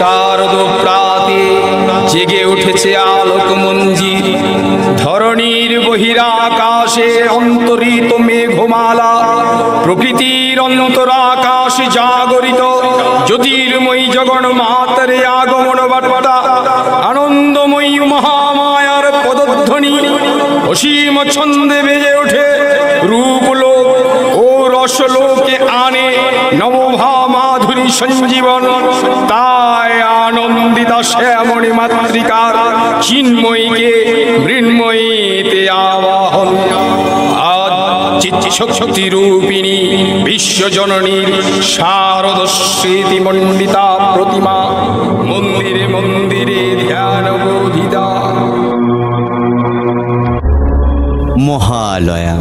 শারদ প্রাতে জেগে উঠেছে আলোক মঞ্জির। ধরণীর বহিরাকাশে অন্তরিত মেঘমালা, প্রকৃতির অন্তরাকাশ জাগরিত জ্যোতির্ময়ী জগন্মাতার আগমন বার্তা, আনন্দময়ী মহামায়ার পদধ্বনি অসীম ছন্দে বেজে ওঠে। রূপলোক ও রসলোকে আনে নবভা মাধুরী সঞ্জীবন। তাই আনন্দিতা শ্যামণী মাতৃকার চিন্ময়ীকে মৃন্ময়ীতে আবাহন। আজ চিত্তশক্তি রূপিণী বিশ্বজননীর শারদ স্মৃতিমণ্ডিতা প্রতিমা মন্দিরে মন্দিরে ধ্যান বোধিতা। মহালয়া,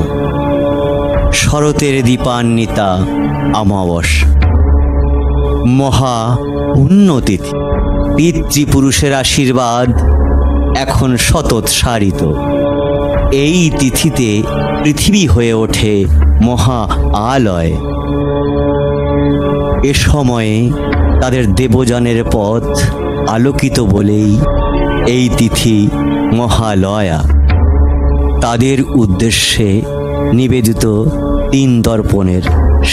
শরতের দীপান্বিতা অমাবস্যা, মহা পুণ্যতিথি। পিতৃপুরুষের আশীর্বাদ এখন শতৎসারিত। এই তিথিতে পৃথিবী হয়ে ওঠে মহা আলয়। এ সময়ে তাদের দেবযানের পথ আলোকিত বলেই এই তিথি মহালয়া। তাদের উদ্দেশ্যে নিবেদিত 3 তর্পণের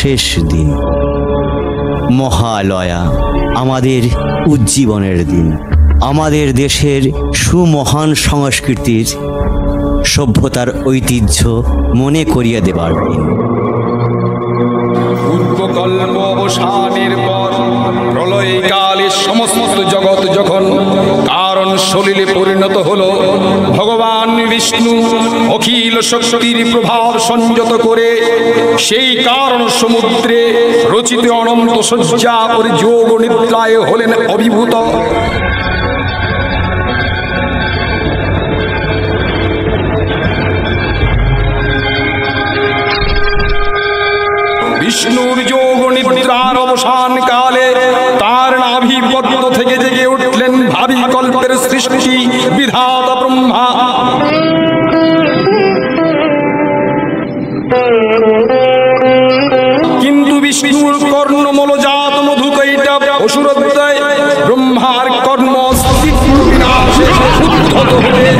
শেষ দিন। মহালয়া আমাদের উজ্জীবনের দিন, আমাদের দেশের সুমহান সংস্কৃতির সভ্যতার ঐতিহ্য মনে করিয়ে দেবার দিন। পূর্বকল্প অবসানের পর প্রলয়কালে সমস্ত জগৎ যখন কারণ সলিলে পরিণত হলো, ভগবান বিষ্ণু অখিল শক্তির প্রভাব সংযত করে সেই কারণ সমুদ্রে রচিত অনন্ত শয্যা পরে যোগ নিদ্রায় হলেন অভিভূত। বিষ্ণুর যোগ নিদ্রার অবসান কালে তার নাভিপদ্ম থেকে জেগে উঠলেন ভাবি কল্পের সৃষ্টি বিধাতা ব্রহ্মা। কিন্তু বিষ্ণুর কর্ণমূলজাত মধুকৈটা অসুরোদয় ব্রহ্মার কর্ম বিনাশে উদ্ধত হয়ে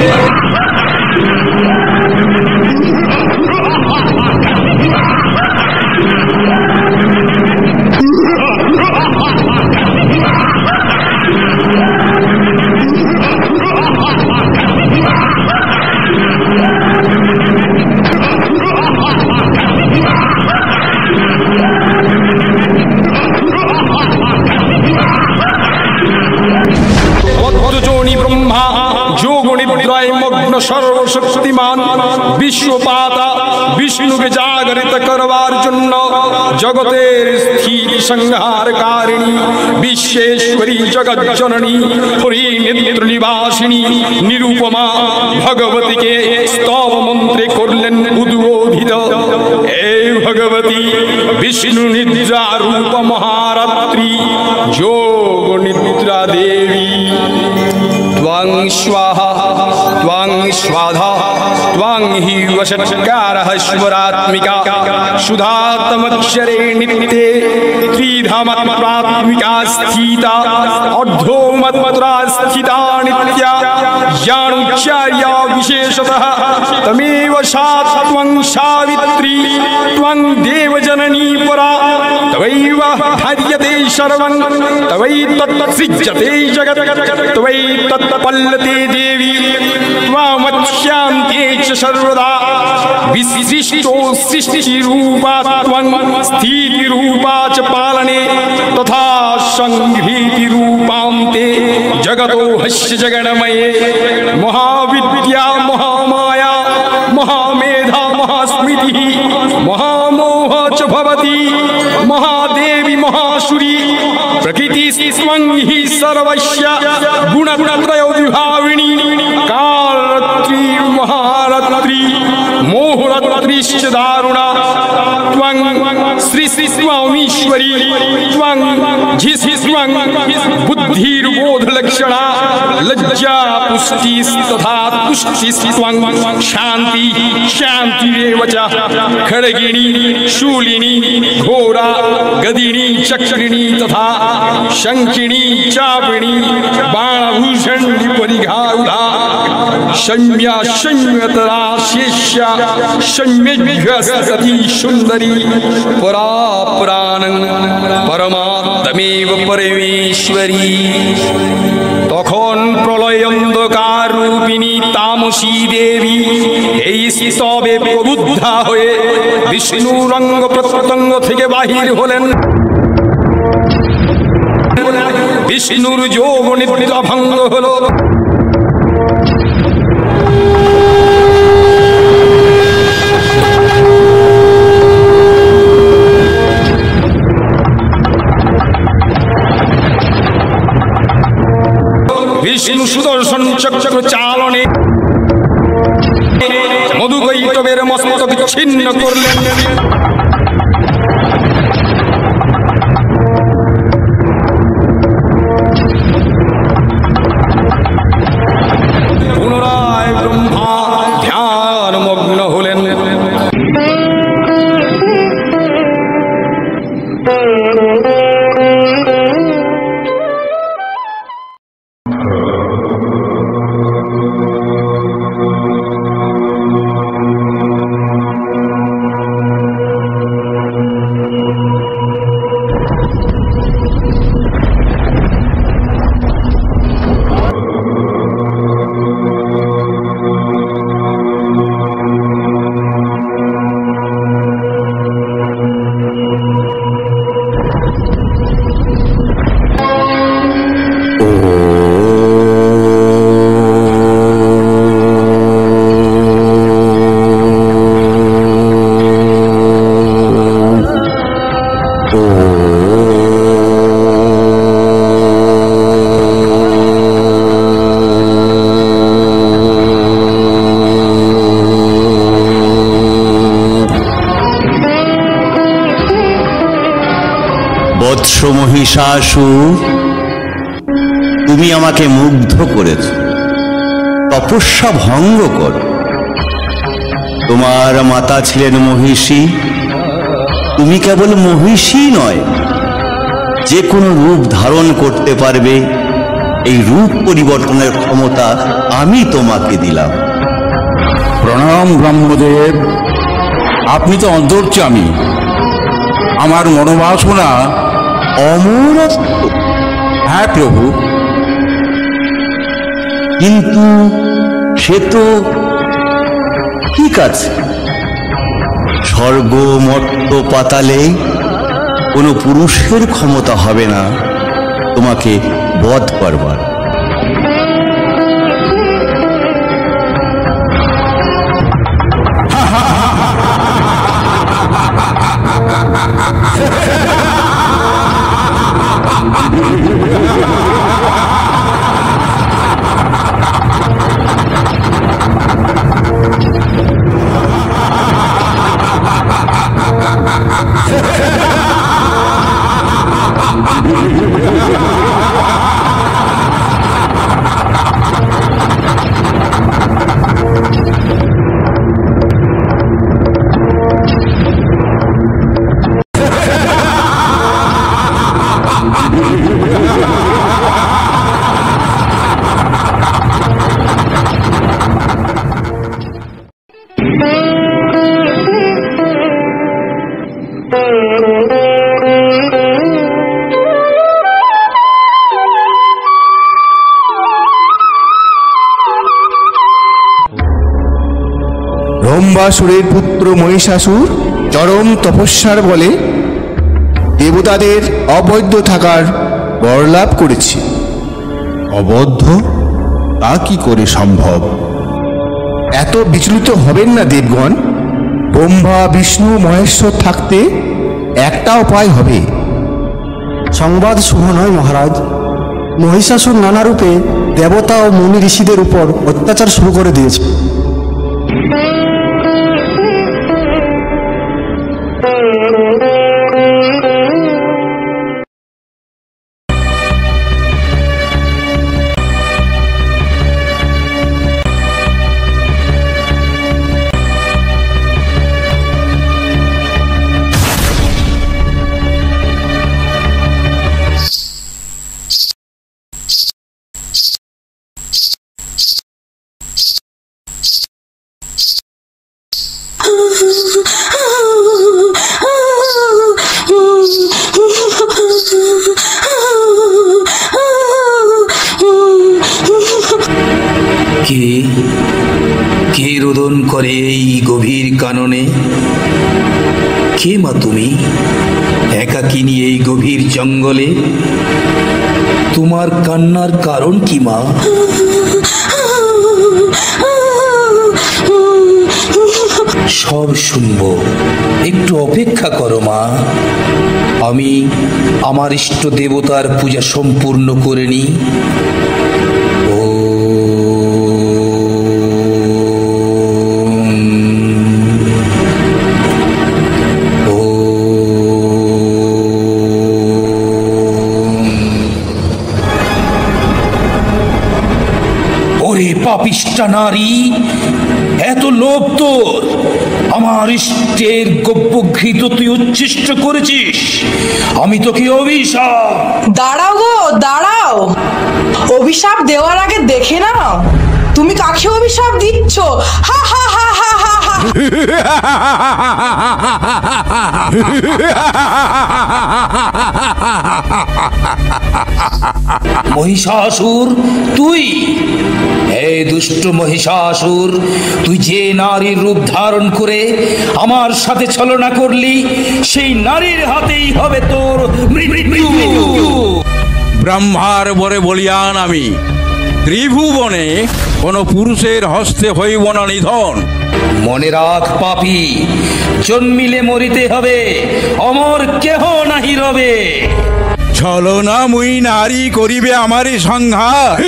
সর্বশক্তিমান বিশ্বপাতা বিষ্ণুকে জাগরিত করবার জন্য জগতের স্থিতি সংহারকারিণী বিশ্বেশ্বরী জগজ্জননী হরিনেত্র নিবাসিনী নিরুপমা ভগবতীকে স্তব মন্ত্রে করলেন উদ্বোধিত। এই ভগবতী বিষ্ণু নিদ্রা রূপ মহারাত্রি যোগ নিদ্রা দেবী। ত্বং স্বাহা ত্বং স্বাধা ত্বং হি বষৎকারः স্বরাত্মিকা সুধাতমক্ষরে নিত্যে ত্রিধামাত্মাত্মিকা স্থিতা অর্ধমাত্রা স্থিতা নিত্যা জ্ঞানোচ্চার্যা বিশেষতঃ তমেব সা ত্বং সাবিত্রী ত্বং দেবজননী পরা তবৈব ধার্যতে সর্বং তবৈতৎসৃজ্যতে জগৎ তবৈতৎপল্লতে দেবী ত্বমচ্যান্তে চ সর্বদা বিশিষ্টো সৃষ্টিরূপা ত্বং স্থিতিরূপা চ পালনে তথা সংহৃতিরূপান্তে জগতো হস্য জগন্ময়ে মহাবিদ্যা মহামায়া মহামেধা মহাস্মৃতি মহামোহ চ ভবতি মহাদেবী মহাসুরি প্রকৃতি স্বং হি সর্বস্য গুণত্রয় বিভাবিনী কালরাত্রি মহারাত্রি মোহরাত্রিশ্চ দারুণা ত্বং শ্রী শ্রী স্বামীশ্বরী ত্বং ঝি স্বং বুদ্ধির্বোধ লক্ষণা लज्जा पुष्टिस्तथा तुष्टिस्त्वं शांति शांतिरेव च खड्गिणी शूलिनी घोरा गदिनी चक्रिणी तथा शंखिनी चापिणी बाणभूषण परिघारुधा शम्या शम्यतरा शेष्या शम्यभ्यस्तति सुंदरी परा प्राणं परमात्मेव परमेश्वरी। তখন প্রলয় অন্ধকার রূপিণী তামসী দেবী এই স্তবে প্রবুদ্ধা হয়ে বিষ্ণুর অঙ্গ প্রত্যঙ্গ থেকে বাহির হলেন। বিষ্ণুর যোগ নিদ্রা ভঙ্গ হলো। বিষ্ণু সুদর্শন চক্র চালনে মধুকৈটবের মস্তক ছিন্ন করলেন। পুনরায় ব্রহ্মা ধ্যান মগ্ন হলেন। বৎস মহিষাসুর, তুমি আমাকে মুগ্ধ করেছ, তপস্যা ভঙ্গ কর। তোমার মাতা ছিলেন মহিষী, তুমি কেবল মহিষী নয়, যে কোনো রূপ ধারণ করতে পারবে, এই রূপ পরিবর্তনের ক্ষমতা আমি তোমাকে দিলাম। প্রণাম ব্রহ্মদেব, আপনি তো অন্তর্যামী। আমার মনোবাসনা অমরত্ব। হ্যাঁ প্রভু, কিন্তু সে তো ঠিক আছে, স্বর্গ মর্ত্য পাতালে কোনো পুরুষের ক্ষমতা হবে না তোমাকে বধ করবার। ব্রহ্মাসুরের পুত্র মহিষাসুর চরম তপস্যার বলে দেবতাদের অবৈধ থাকার বর লাভ করেছে। অবদ্ধ তা কি করে সম্ভব? এত বিচলিত হবেন না দেবগণ। ব্রহ্মা বিষ্ণু মহেশ্বর থাকতে একটা উপায় হবে। সংবাদ শুভ নয় মহারাজ। মহিষাসুর নানা রূপে দেবতা ও মুনি ঋষিদের উপর অত্যাচার শুরু করে দিয়েছে। কে কে রোদন করে এই গভীর কাননে? কে মা তুমি একাকিনী এই গভীর জঙ্গলে? তোমার কান্নার কারণ কি মা? সব শুনবো, একটু অপেক্ষা করো মা। আমি আমার ইষ্ট দেবতার পূজা সম্পূর্ণ করে নিই। পাপিষ্টা নারী, এত লোভ তোর! আমার ইষ্টের গব্যঘৃত তুই উচ্ছিষ্ট করেছিস। আমি তোকে অভিশাপ। দাঁড়াও গো, দাঁড়াও। অভিশাপ দেওয়ার আগে দেখে নাও তুমি কাকে অভিশাপ দিচ্ছ। হা হা হা হা হা হা। মহিষাসুর, তুই হে দুষ্ট মহিষাসুর, তুই যে নারীর রূপ ধারণ করে আমার সাথে ছলনা করলি, সেই নারীর হাতেই হবে তোর মৃত্যু। ব্রহ্মার বরে বলিয়ান আমি, ত্রিভুবনে কোন পুরুষের হস্তে হইব না নিধন। মনে রাখ পাপী, জন্মিলে মরিতে হবে, অমর কেহ নাহি রবে। ছলনা মুই নারী করিবে আমারই সংঘাত।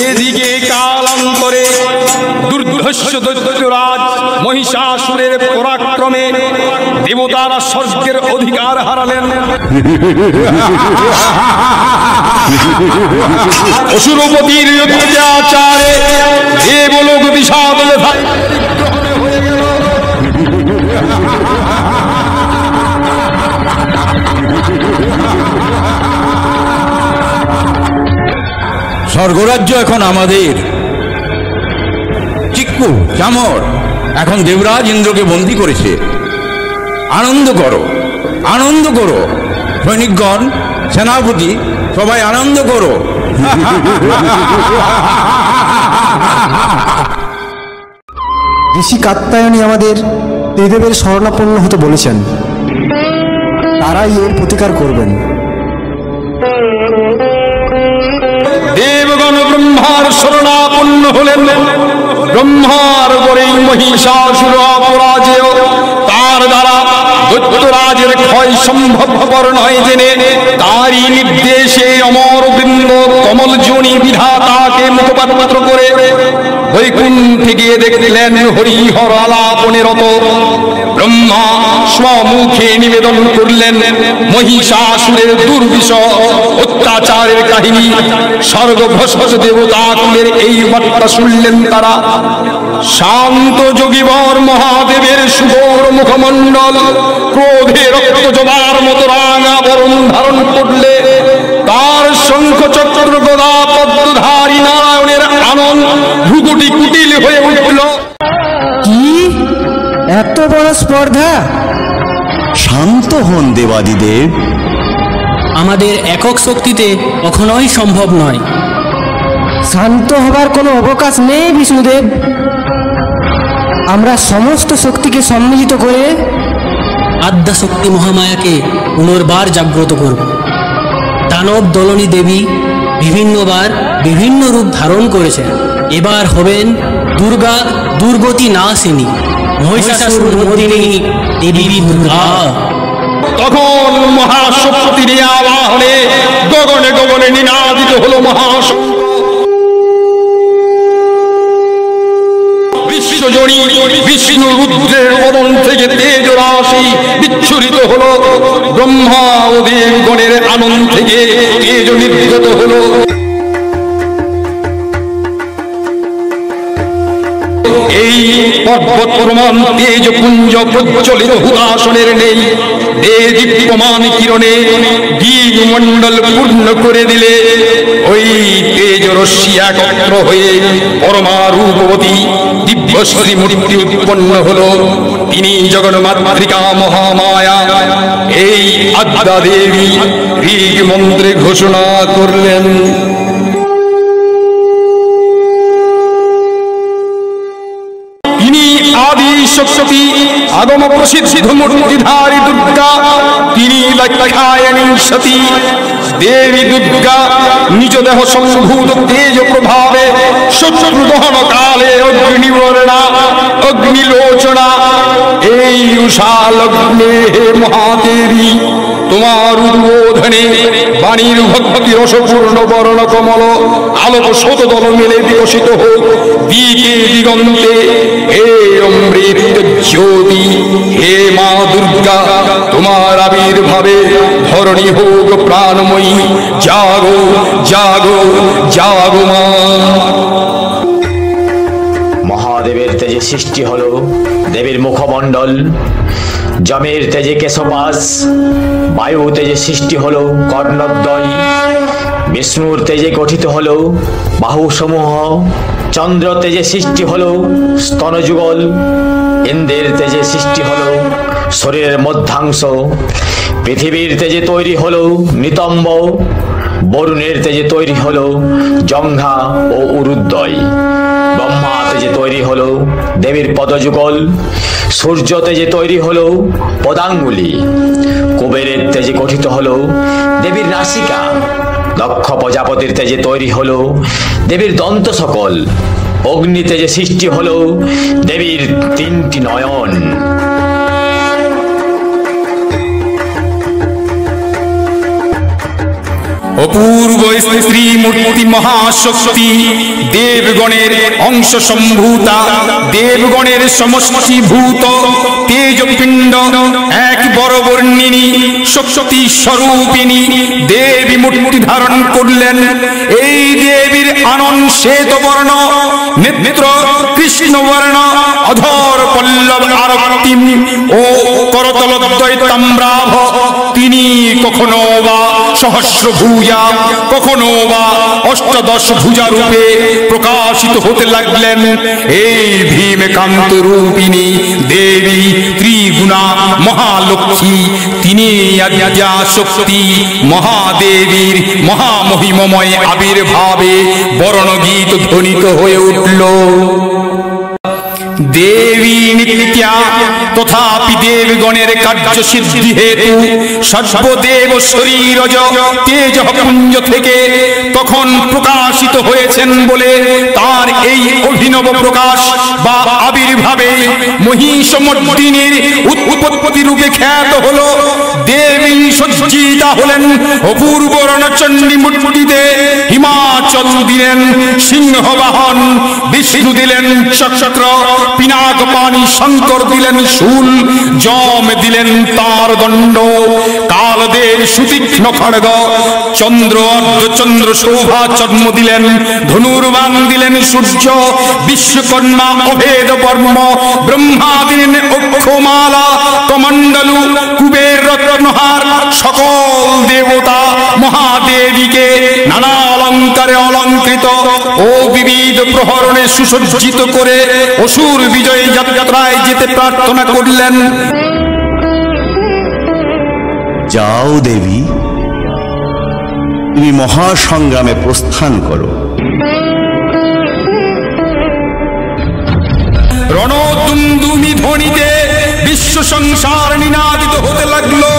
এদিকে কালান্তরে দুর্ধর্ষ দৈত্যরাজ মহিষাসুরের পরাক্রমে দেবতারা স্বর্গের অধিকার হারালেন। অসুরপতির অত্যাচারে দেবলোক বিষাদ হয়ে গেল। স্বর্গরাজ্য এখন আমাদের। চিক্কু চামর এখন দেবরাজ ইন্দ্রকে বন্দী করেছে। আনন্দ করো, আনন্দ করো সৈনিকগণ, সেনাপতি, সবাই আনন্দ করো। ঋষি কাত্যায়নী আমাদের ত্রিদেবের শরণাপন্ন হতে বলেছেন, তারাই এর প্রতিকার করবেন। দেবগণ ব্রহ্মার শরণাপন্ন হলেন। ব্রহ্মার বরেই মহিষাসুর অপরাজেয়, তার দ্বারা দৈত্যরাজের ক্ষয় সম্ভবপর নয় জেনে তারই নির্দেশে অমরবৃন্দ কমলজনী বিধাতাকে মুখপাত্র করে বৈকুণ্ঠে গিয়ে দেখলেন হরিহর আলাপনে রত। ব্রহ্মা স্বমুখে নিবেদন করলেন মহিষাসুরের দুর্বিষহ অত্যাচারের কাহিনী। স্বর্গভ্রষ্ট দেবতাকুলের এই বার্তা শুনলেন তারা। শান্ত যোগীবর মহাদেবের সুবর মুখমণ্ডল ক্রোধে রক্ত জবার মতো রাঙা বরণ ধারণ করলে তার শঙ্খ চক্র গদা পদ্মধারী নারায়ণের আনন্দ ভ্রুকুটি কুটিল হয়ে উঠল। কি এত বড় স্পর্ধা! শান্ত হন দেবাদিদেব। আমাদের একক শক্তিতে কখনোই সম্ভব নয়। শান্ত হবার কোনো অবকাশ নেই বিষ্ণুদেব। আমরা সমস্ত শক্তিকে সম্মিলিত করে আদ্যাশক্তি মহামায়াকে পুনর্বার জাগ্রত করব। দানব দলনী দেবী বিভিন্নবার বিভিন্ন রূপ ধারণ করেছেন। এবার হবেন দুর্গা দুর্গতি নাশিনী, মহিষাসুর মর্দিনী দেবী দুর্গা। তখন মহাশক্তির আবাহনে গগনে গগনে নিনাদিত হলো মহাশঙ্খ। বিশ্বজনী বিষ্ণু রুদ্রের বদন থেকে তেজ রাশি বিচ্ছুরিত হলো, ব্রহ্মা ও দেবগণের আনন্দ থেকে তেজ নির্গত হলো। এই পর্বত প্রমাণ তেজ পুঞ্জ প্রজ্বলিত হুদাসনের নেই, দীপ্যমান কিরণে দিক মণ্ডল পূর্ণ করে দিলে ওই তেজ রশ্মি একত্র হয়ে পরমা রূপবতী দিব্যশ্রী মূর্তি উৎপন্ন হলো। তিনি জগন্মাতৃকা মহামায়া। এই আদ্যা দেবী ঋগ মন্ত্রে ঘোষণা করলেন, আদি শক্তি আগম প্রসিদ্ধ মূর্তিধারী দুর্গা, তিনি লক্ষায়ণী সতী দেবী দুর্গা। নিজ দেহ সম্ভূত তেজ প্রভাবে শত্রু দহন কালে অগ্নিবর্ণা অগ্নিলোচনা। এই উষা লগ্নে হে মহাদেবী, তোমার উদ্বোধনে বাণীর ভক্তি রসপূর্ণ বর্ণ কমল আলোক শতদল মেলে বিকশিত হোক দিকে দিগন্তে। হে অমৃত জ্যোতি, হে মা দুর্গা, তোমার আবির্ভাবে ধরণী হোক প্রাণময়ী। জাগো জাগো জাগো মা। মহাদেবের তেজে সৃষ্টি হলো দেবীর মুখমণ্ডল, যমের তেজে কেশপাশ, বায়ু তেজে সৃষ্টি হলো কর্ণদ্বয়, বিষ্ণুর তেজে গঠিত হলো বাহু সমূহ, চন্দ্র তেজে সৃষ্টি হলো স্তনযুগল, ইন্দ্রের তেজে সৃষ্টি হলো শরীরের মধ্যাংশ, পৃথিবীর তেজে তৈরি হলো নিতম্ব, বরুণের তেজে তৈরি হলো জঙ্ঘা ও উরুদ্বয়, ব্রহ্মা তেজে তৈরি হলো দেবীর পদযুগল, সূর্য তেজে তৈরি হলো পদাঙ্গুলি, কুবেরের তেজে গঠিত হলো দেবীর নাসিকা, দক্ষ প্রজাপতির তেজে তৈরি হলো দেবীর দন্ত সকল, অগ্নি তেজে সৃষ্টি হলো দেবীর 3টি নয়ন। অপূর্ব স্ত্রী মূর্তি মহাশক্তি, দেবগণের অংশ সম্ভূতা, দেবগণের সমষ্টিভূত তেজপিণ্ড, এক বড় বর্ণিনী শক্তি স্বরূপিণী দেবী মূর্তি ধারণ করলেন। এই দেবীর আনন শ্বেত বর্ণ, নেত্র কৃষ্ণ বর্ণ, অধর পল্লব আরক্তিম ও করতলদ্বয় তাম্রাভ। তিনি কখনো বা সহস্র ভুজা, কখনো বা অষ্টাদশ ভুজা রূপে প্রকাশিত হতে লাগলেন। এই ভীমকান্ত রূপিণী দেবী ত্রিগুণা মহালক্ষ্মী, তিনি আদ্যা শক্তি মহাদেবীর মহামহিমময় আবির্ভাবে বর্ণগীত ধ্বনিত হয়ে উঠল। দেবী নিত্যা তথাপি দেবগণের কার্য সিদ্ধি হেতু সর্বদেব শরীরজ তেজ পুঞ্জ থেকে তখন প্রকাশিত হয়েছেন বলে তার এই অভিনব প্রকাশ বা আবির্ভাবে মহিষমর্দিনীর উৎপত্তি রূপে খ্যাত হলো। দেবী সজ্জিতা হলেন অপূর্ব রণচণ্ডী মূর্তিতে। হিমাচল দিলেন সিংহবাহন, বিষ্ণু দিলেন চক্র, পিনাক পানি, শঙ্কর দিলেন শূল, যম দিলেন তার দণ্ড, কালদেব সুতীক্ষ্ণ খড়গ, চন্দ্র অর্ধচন্দ্র শোভা চর্ম দিলেন, ধনুর্বাণ দিলেন সূর্য, বিশ্বকর্মা অভেদ বর্ম, ব্রহ্মা দিলেন অক্ষমালা কমণ্ডলু, কুবের রত্নহার, সকল দেবতা মহাদেবীকে নানা অলঙ্কারে অলঙ্কৃত ও বিবিধ প্রহরণে সুসজ্জিত করে অসুর বিজয়ী যাত্রায় যেতে প্রার্থনা করলেন। যাও দেবী, তুমি মহাসংগ্রামে প্রস্থান করো। রণতুন্দুমি ধ্বনিতে বিশ্ব সংসার নিনাদিত হতে লাগলো।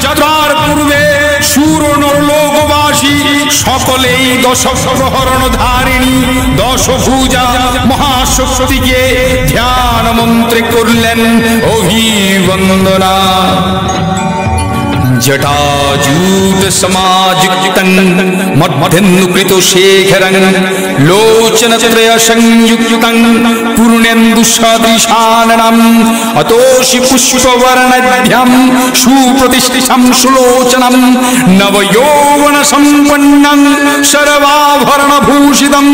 যাত্রার পূর্বে সুর নরলোকবাসী সকলেই দশপ্রহরণ ধারিণী দশভুজা মহাশক্তিকে ধ্যান মন্ত্রে করলেন অভিবন্দনা। जटाजूट समायुक्तं मध्येन्दुकृत शेखरं लोचनत्रय संयुक्तं पूर्णेन्दुसदृशाननम् अतोषि पुष्पवर्णभ्यं सुप्रतिष्ठितं सुलोचनं नवयौवन सम्पन्नं सर्वाभरणभूषितं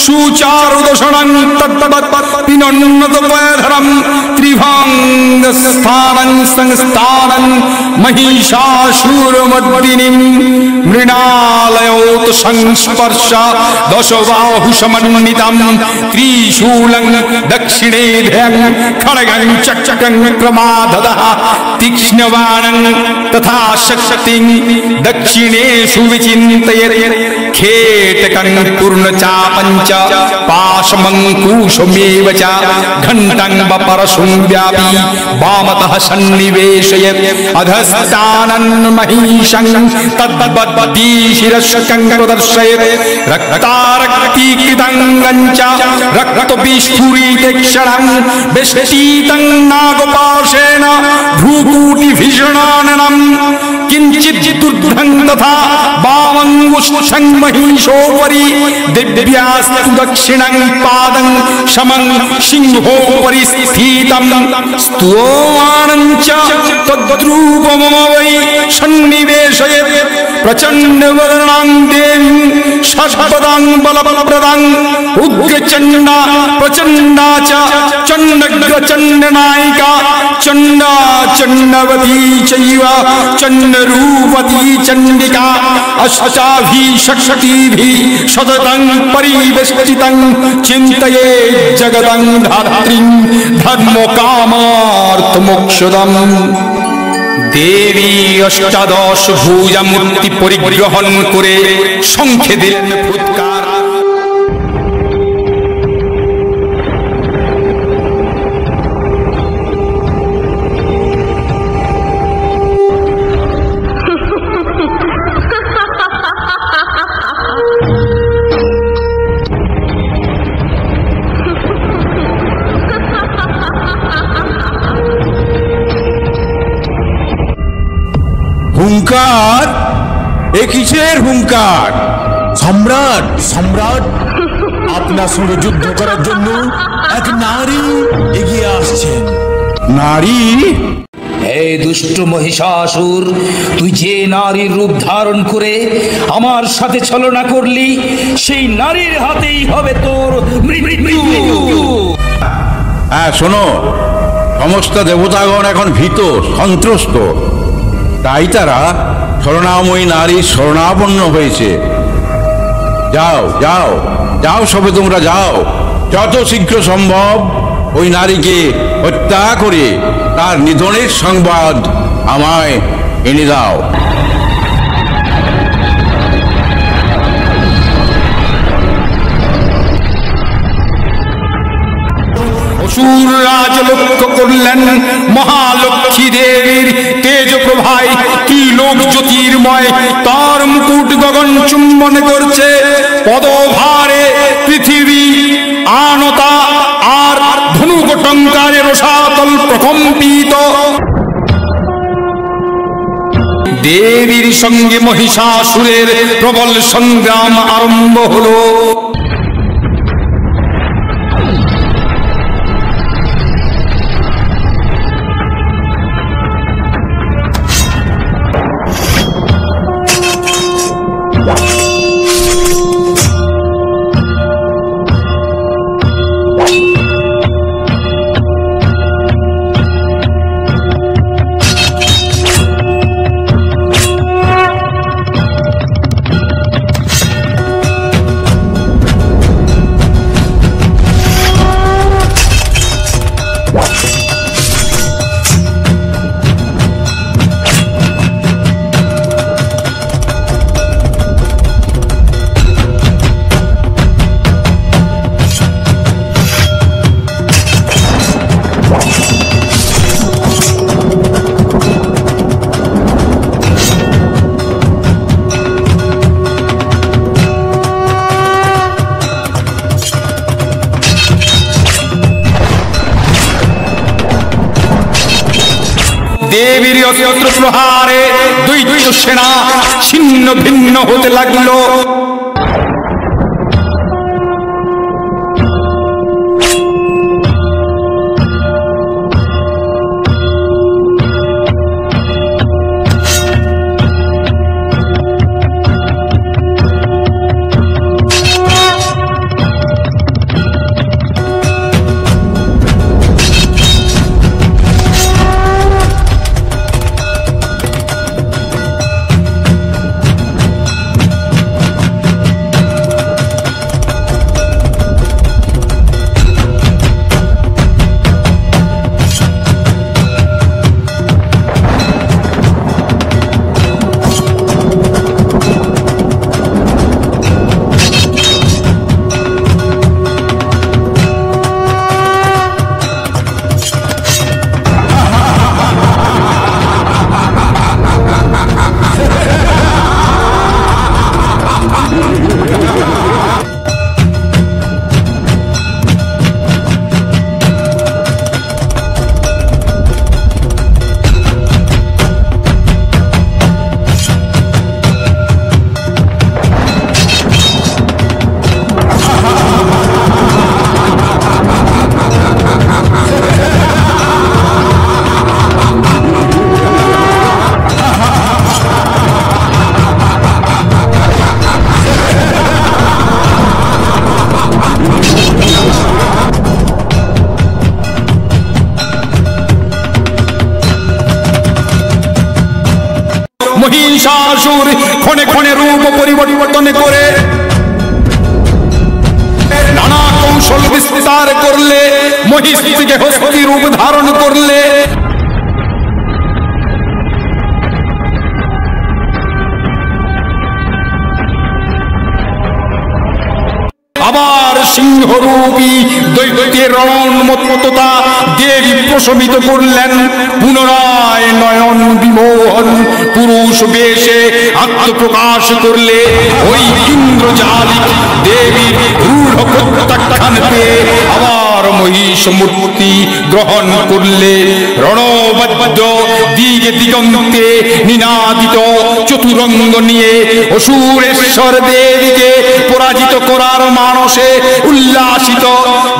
सुचारुदशनं तत्तत्पिनोन्नतपयधरं त्रिभङ्गस्थानं संस्थानं महिषासुरमर्दिनीं मृणालयोत संस्पर्श दशबाहुसमन्वितं त्रिशूलं दक्षिणे ध्यं खड्गं चक्रं क्रमाददः तीक्ष्णबाणं तथा शक्तिं दक्षिणेषु विचिन्तयेत् खेटकं पूर्णचापं च पाशमङ्कुशमेव च घण्टं वपरशुं व्यापी वामतः सन्निवेशयेत् अधस्तानं महिषं तद्वद्दीशिरस्कं प्रदर्शयेत् रक्तारक्तीकृतं च रक्तविस्फुरितक्षणं वेष्टितं नागपाशेन भ्रूकूटिभीषणाननं किञ्चित् दुर्धं तथा वामङ्गुष्ठं महिषोपरि दिव्यास्तु दक्षिणं पादं समं सिंहोपरि स्थितं स्तुवानं च तद्रूपमवै सन्निवेशयेत् प्रचण्डवर्णां देवीं षट्पदां बलप्रदां उग्रचण्डा प्रचण्डा च चण्डग्रचण्डनायिका चण्डा चण्डवती चैव चण्डरूपती चण्डिका अष्टाभिः षट्शतीभिः सततं परिवेष्टितं चिन्तये जगतं धात्रीं धर्मकामार्थमोक्षदम् देवी अष्टादश भुजा मूर्ति परिग्रहण करे शंखे दिलेन फुৎকার হুঙ্কার, এ কিসের হুঙ্কার? সম্রাট, সম্রাট, আপনার সঙ্গে যুদ্ধ করার জন্য এক নারী এগিয়ে আসছেন। নারী? হে দুষ্ট মহিষাসুর, তুই যে নারীর রূপ ধারণ করে আমার সাথে ছলনা করলি, সেই নারীর হাতেই হবে তোর মৃত্যু। হ্যাঁ, শোনো, সমস্ত দেবতাগণ এখন ভীত সন্ত্রস্ত, তাই তারা শরণাময়ী নারী শরণাপন্ন হয়েছে। যাও যাও যাও, সবে তোমরা যাও, যত শীঘ্র সম্ভব ওই নারীকে হত্যা করে তার নিধনের সংবাদ আমায় এনে দাও। অসুররাজ লক্ষ্য করলেন মহালক্ষ্মী দেবীর তেজ প্রভায় ত্রিলোক জ্যোতির্ময়, তার মুকুট গগন চুম্বন করছে, পদভারে পৃথিবী আনতা আর ধনুকটঙ্কারে রসাতল প্রকম্পিত। দেবীর সঙ্গে মহিষাসুরের প্রবল সংগ্রাম আরম্ভ হলো। দেবীর অস্ত্র প্রহারে দৈত্য সেনা ছিন্ন ভিন্ন হতে লাগলো। মহিষাসুর ক্ষণে ক্ষণে রূপ পরিবর্তন করে নানা কৌশল বিস্তার করলে, মহিষ থেকে হস্তি রূপ ধারণ করলে, আবার সিংহরূপী দৈত্যের রণোন্মত্ততা দেবী প্রশমিত করলেন। পুনরায় নয়ন বিমোহন পুরুষ বেশে আত্মপ্রকাশ করলে ওই ইন্দ্রজালিক দেবীর রূঢ় প্রত্যাখ্যান পেয়ে আবার মহিষ মূর্তি গ্রহণ করলে। রণবাদ্য দিগে দিগন্তে নিনাদিত চতুরঙ্গ নিয়ে অসুরেশ্বর দেবীকে পরাজিত করার মানসে উল্লাসিত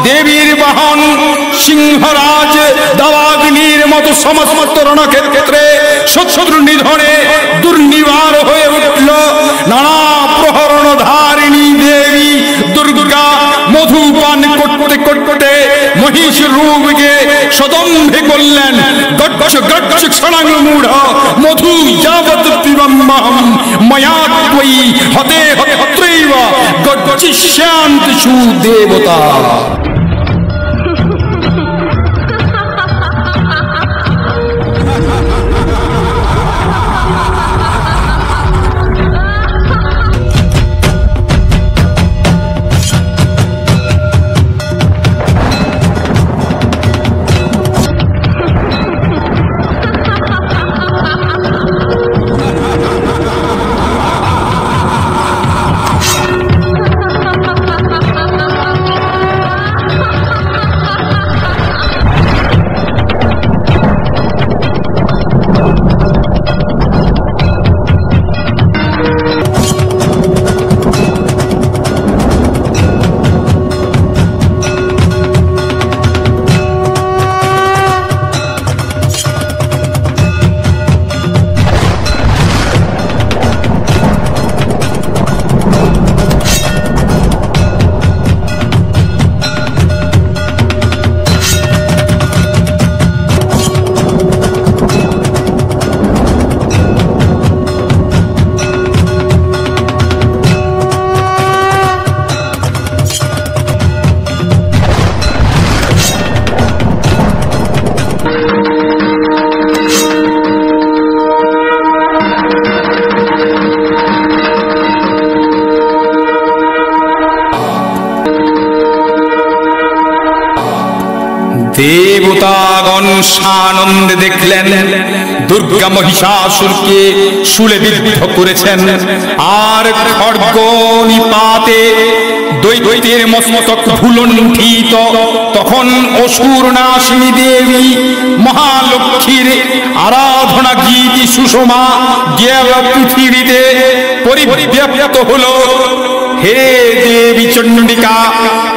দেবীর বাহন সিংহরাজ দাবাগ্নির মতো সমস্ত রণক্ষেত্রে শত্রু নিধনে দুর্নিবার হয়ে উঠল। নানা প্রহরণ ধারিণী দেবী দুর্গা মধুপান করতে করতে মহিষ রূপকে সদম্ভে করলেন। গচ্ছ গচ্ছ ক্ষণাং মূঢ় মধু যাবৎ পিবম্বহম ময়া ত্বয়ি হতে হত্রৈব গচ্ছিষ্যান্তি সুদেবতা। দেবতাগণ সানন্দে দেখলেন দুর্গা মহিষাসুরকে শূলে বিদ্ধ করেছেন, আর খড়গ নিপাতে দৈত্যের মস্তক ভুলুণ্ঠিত। তখন অসুর নাশিনী দেবী মহালক্ষ্মীর আরাধনা গীতি সুষমা গেল পৃথিবীতে পরিব্যাপ্ত হলো। হে দেবী চণ্ডিকা,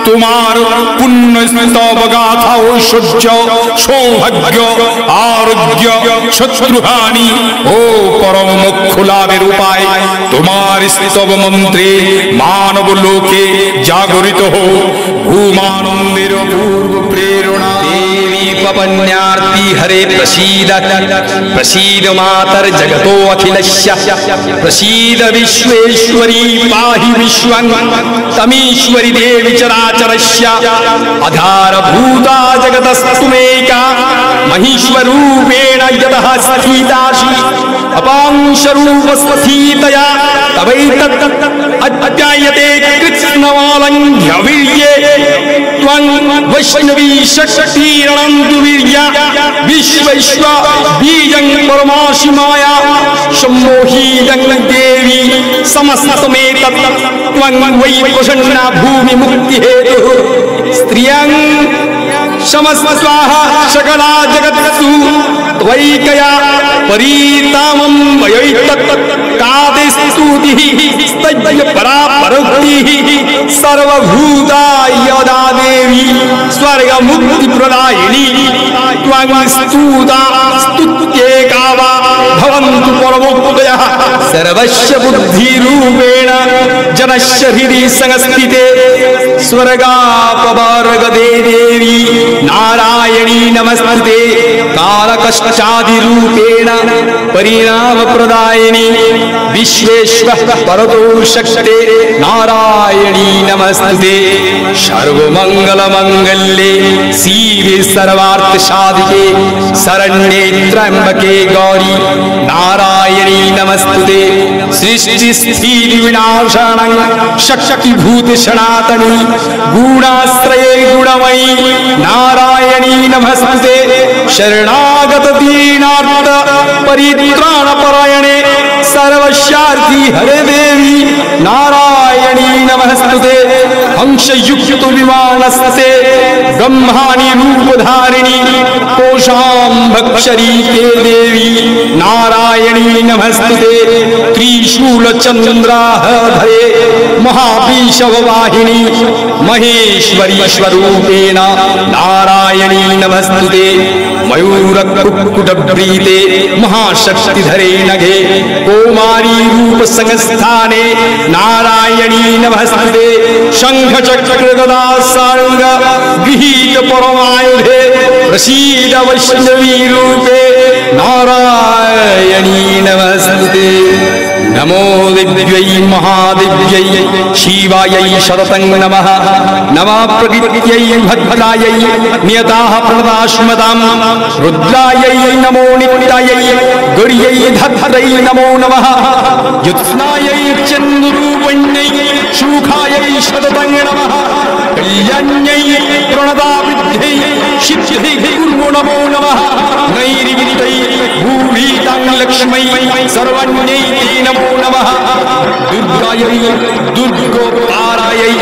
তোমার পুণ্য স্তব গাথা ঐশ্বর্য সৌভাগ্য আরোগ্য শত্রুহানি ও পরম মোক্ষ লাভের উপায় তোমার স্তব মন্ত্রে মানব লোকে জাগরিত হোক। ভূমানন্দের পূর্ব প্রেরণা দেবী পবন্যার্তি হরে প্রসীদ প্রসীদ মাতর জগতো অখিলস্য প্রসীদ বিশ্বেশ্বরী পাহি বিশ্বং তমীশ্বরী দেবী চরাচরস্য আধারভূতা জগতস্তুমেকা মহীশ্বরূপেণ যতঃ স্থিতাসি अपांशरूपस्थितया तवैतत् अध्यायते कृत्स्नवालङ्घ्य वीर्ये त्वं वैष्णवी षट्टीरणन्तु वीर्या विश्वैश्व बीजं परमाशि माया सम्मोहीजं देवी समस्तमेतत् त्वं वै प्रसन्ना भूमि मुक्तिहेतुः स्त्रियं समस्वाहा सकला जगत्सु त्वैकया परीतामं वयैतत् कादिस्तुतिः स्तव्य परा परोक्तिः सर्वभूता यदा देवी स्वर्ग मुक्ति प्रदायिनी त्वं स्तुता स्तुत्येका वा भवन्तु परमोक्तयः सर्वस्य बुद्धिरूपेण जनस्य हृदि संस्थिते स्वर्गापवर्गदे देवी नारायणी नमस्ते कालकश्चादिरूपेण परिणाम प्रदायिनी विश्वेश्वर परतो शक्ते नारायणी नमस्ते सर्वमंगल मंगल्ये शिवे सर्वार्थ साधिके शरण्ये त्र्यंबके गौरी नारायणी नमस्ते सृष्टि स्थिति विनाशानं शक्तिभूत सनातनी गुणाश्रये गुणमयी नारायणी नमस्ते शरणागत दीनार्थ परित्राण परायणे सर्वशार्थी हरे देवी नारायणी नमस्ते हंसयुक्त विमानस्ते ब्रह्माणि रूपधारिणी कोशाम्भक्षरी के देवी नारायणी नमस्ते त्रिशूल चंद्राधरे महाविषववाहिनी महेश्वरी स्वरूपेण नारायणी नमस्ते मयूर कुक्कुटप्रीते महाशक्तिधरे नघे कौमारी रूप संस्थाने नारायणी नमस्ते शंख चक्र गदा सारंग गृहीत परमायुधे प्रसीद वैष्णवी रूपे नारायणी नमस्ते नमो दिव्यै महादिव्यै शिवायै शरतं नमः नमः प्रकृत्यै भद्रायै नियताः प्रणदाश्मतां रुद्रायै नमो नित्यायै गौर्यै धत्रै नमो नमः युत्स्नायै चन्द्रूपण्यै सुखायै शरतं नमः कल्याण्यै प्रणदाविद्यै सिद्ध्यै कुर्मो नमो नमः नैर्विदितै भूभीतां लक्ष्मै सर्वण्यै नमो नमः दुर्गायै दुर्गोपारायै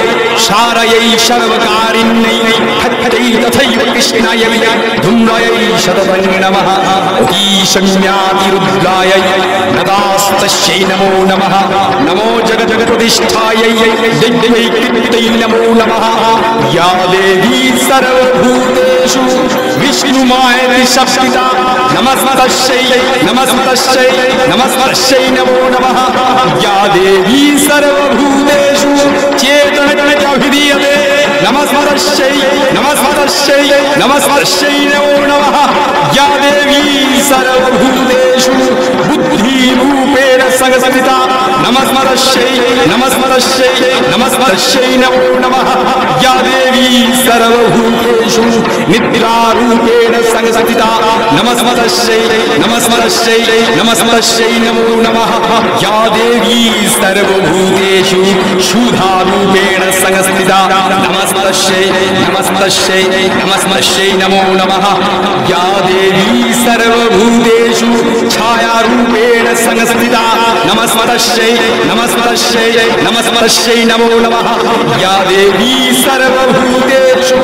शारयै सर्वकारिण्यै हत्यै तथैव कृष्णायै धूम्रायै शततं नमः ईशण्यातिरुद्रायै नदास्तस्यै नमो नमः नमो जगत्प्रतिष्ठायै दिव्यै कृत्यै नमो नमः या देवी सर्वभूतेषु विष्णुमायति शक्तिता नमस्तस्यै नमस्तस्यै नमस्तस्यै नमो नमः या देवी सर्वभूतेषु चेतनविधीयते नमस्तस्यै नमस्तस्यै नमस्तस्यै नमो नमः या देवी सर्वभूतेषु बुद्धिरूपेण संस्थिता नमस्तस्यै नमस्तस्यै नमस्तस्यै नमो नमः या देवी सर्वभूतेषु भूतेषु निद्रारूपेण संस्थिता नमस्मतस्यै नमस्मतस्यै नमस्मतस्यै नमो नमः या देवी सर्वभूतेषु क्षुधारूपेण संस्थिता नमस्मतस्यै नमस्मतस्यै नमस्मतस्यै नमो नमः या देवी सर्वभूतेषु छायारूपेण संस्थिता नमस्मतस्यै नमस्मतस्यै नमस्मतस्यै नमो नमः या देवी सर्वभूतेषु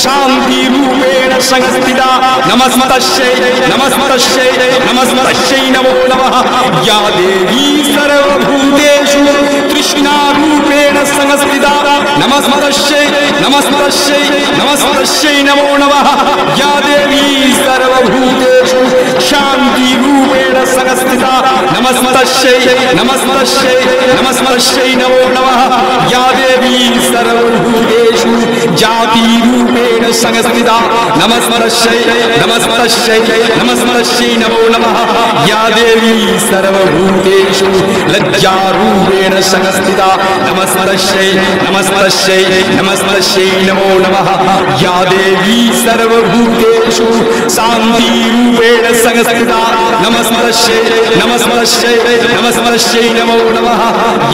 शान्तिरूपेण संस्थिता नमस्मतस्यै नमस्मतस्यै नमस्मतस्यै नमो नमः या देवी सर्वभूतेषु तृष्णारूपेण संस्थिता नमस्मतस्यै नमस्मतस्यै नमस्मतस्यै नमो नमः या देवी सर्वभूतेषु शान्तिरूपेण संस्थिता नमस्मतस्यै नमस्मतस्यै नमस्मतस्यै नमो नमः या देवी सर्वभूतेषु जातिरूपेण संस्थिता नमस्मतस्यै नमस्मतस्यै नमस्मतस्यै नमो नमः या देवी सर्वभूतेषु लज्जारूपेण संस्थिता नमस्मतस्यै नमस्मतस्यै नमस्मतस्यै नमो नमः या देवी सर्वभूतेषु शान्तिरूपेण संस्थिता नमस्मतस्यै नमस्मतस्यै नमस्मतस्यै नमो नमः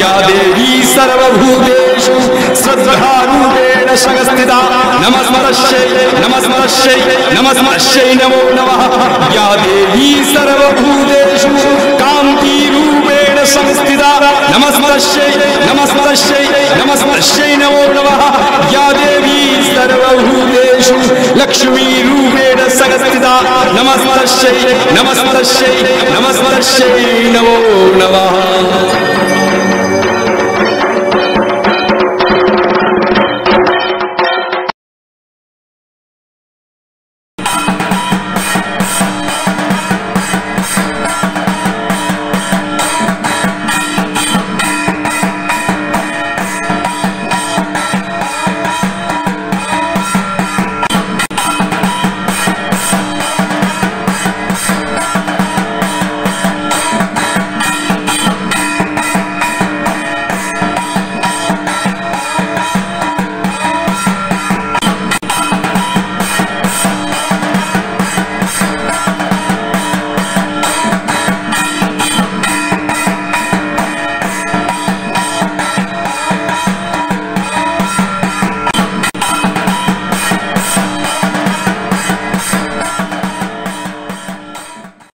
या देवी सर्वभूतेषु श्रद्धारूपेण संस्थिता नमस्मतस्यै नमस्मतस्यै नमस्मतस्यै नमो नमः या देवी सर्वभूतेषु कान्तिरूपेण संस्थिता नमस्मतस्यै नमस्मतस्यै नमस्मतस्यै नमो नमः या देवी सर्वभूतेषु लक्ष्मीरूपेण संस्थिता नमस्मतस्यै नमस्मतस्यै नमस्मतस्यै नमो नमः